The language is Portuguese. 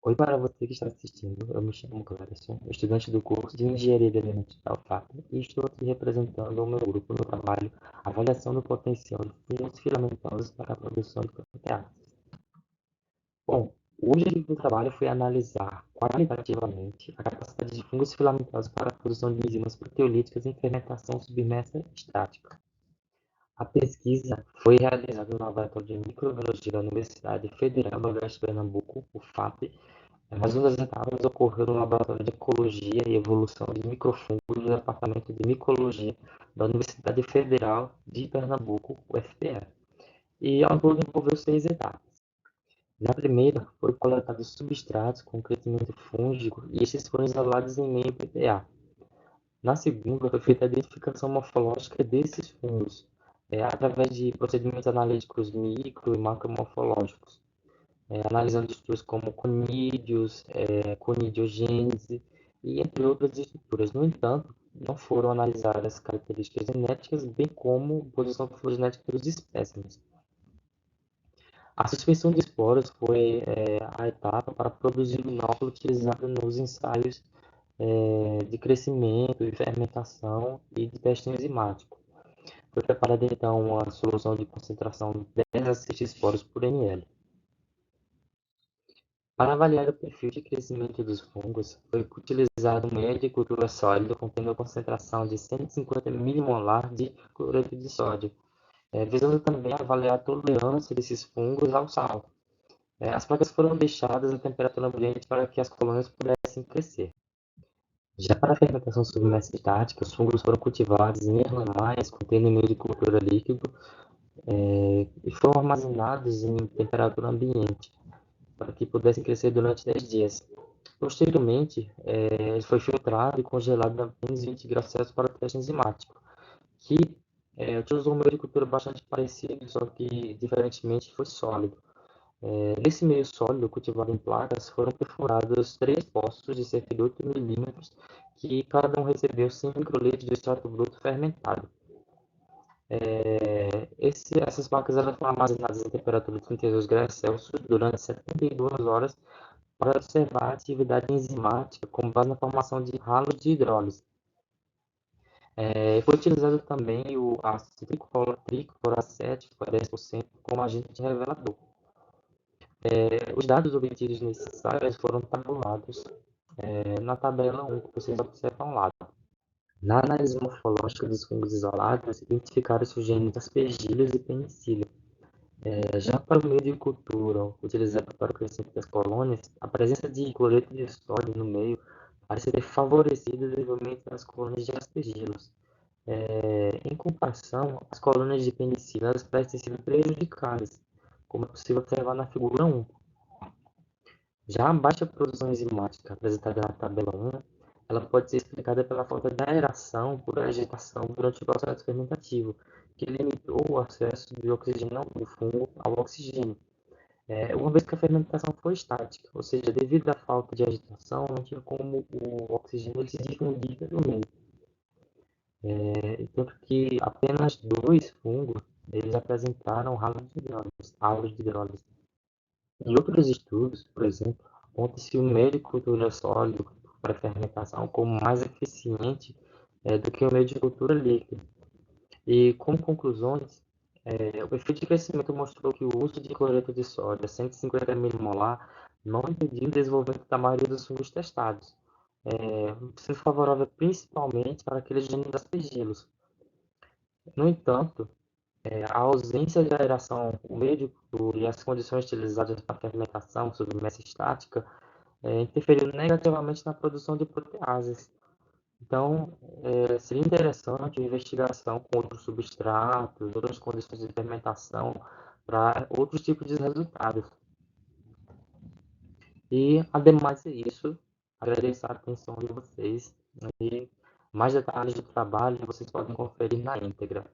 Oi, para você que está assistindo, eu me chamo Cléberson, estudante do curso de Engenharia de Alimentos da UFAP, e estou aqui representando o meu grupo no trabalho Avaliação do Potencial de Fungos Filamentosos para a Produção de Proteínas. Bom, o objetivo do trabalho foi analisar qualitativamente a capacidade de fungos filamentosos para a produção de enzimas proteolíticas em fermentação submersa estática. A pesquisa foi realizada no Laboratório de Microbiologia da Universidade Federal do Oeste de Pernambuco, UFAP, mas uma das etapas ocorreu no Laboratório de Ecologia e Evolução de Microfungos do Departamento de Micologia da Universidade Federal de Pernambuco, UFPE, e ao todo envolveu 6 etapas. Na primeira, foi coletados substratos com crescimento fúngico e estes foram isolados em meio PPA. Na segunda, foi feita a identificação morfológica desses fungos, através de procedimentos analíticos micro e macromorfológicos, analisando estruturas como conídeos, conidiogênese e entre outras estruturas. No entanto, não foram analisadas características genéticas, bem como posição filogenética dos espécimes. A suspensão de esporos foi a etapa para produzir o inóculo utilizado nos ensaios de crescimento e fermentação e de teste enzimático. Foi preparada então uma solução de concentração de 10 a 6 esporos por ml. Para avaliar o perfil de crescimento dos fungos, foi utilizado um meio de cultura sólido contendo a concentração de 150 milimolar de cloreto de sódio, visando também avaliar a tolerância desses fungos ao sal. As placas foram deixadas a temperatura ambiente para que as colônias pudessem crescer. Já para a fermentação submersa estática, os fungos foram cultivados em erlenmais contendo meio de cultura líquido e foram armazenados em temperatura ambiente para que pudessem crescer durante 10 dias. Posteriormente, ele foi filtrado e congelado a menos 20 graus Celsius para o teste enzimático, que utilizou um meio de cultura bastante parecido, só que, diferentemente, foi sólido. Nesse meio sólido, cultivado em placas, foram perfurados 3 poços de cerca de 8 milímetros, que cada um recebeu 100 microlitros de extrato bruto fermentado. Essas placas elas foram armazenadas a temperatura de 32 graus Celsius durante 72 horas para observar a atividade enzimática com base na formação de halos de hidrólise. Foi utilizado também o ácido tricloracético a 10% como agente revelador. Os dados obtidos nesses ensaios foram tabulados na tabela 1 que vocês observam ao lado. Na análise morfológica dos fungos isolados, identificaram-se os genes aspergillus e penicillium. Já para o meio de cultura utilizado para o crescimento das colônias, a presença de cloreto de sódio no meio parece ter favorecido o desenvolvimento das colônias de aspergillus. Em comparação, as colônias de penicillium parecem ter sido prejudicadas, como é possível observar na figura 1. Já a baixa produção enzimática apresentada na tabela 1, ela pode ser explicada pela falta de aeração por agitação durante o processo fermentativo, que limitou o acesso de oxigênio do fungo ao oxigênio, uma vez que a fermentação foi estática, ou seja, devido à falta de agitação, não tinha como o oxigênio ele se difundir pelo meio. Tanto que apenas 2 fungos eles apresentaram halos de hidrólise. Em outros estudos, por exemplo, aponta-se o meio de cultura sólido para fermentação como mais eficiente do que o meio de cultura líquida. E, como conclusões, o efeito de crescimento mostrou que o uso de cloreto de sódio a 150 milimolar não impediu o desenvolvimento da maioria dos fungos testados, sendo favorável principalmente para aqueles genes aspergillus. No entanto, a ausência de aeração, o meio de cultura e as condições utilizadas para a fermentação submersa estática interferiu negativamente na produção de proteases. Então, seria interessante a investigação com outros substratos, outras condições de fermentação, para outros tipos de resultados. E, ademais disso, agradeço a atenção de vocês e mais detalhes do trabalho vocês podem conferir na íntegra.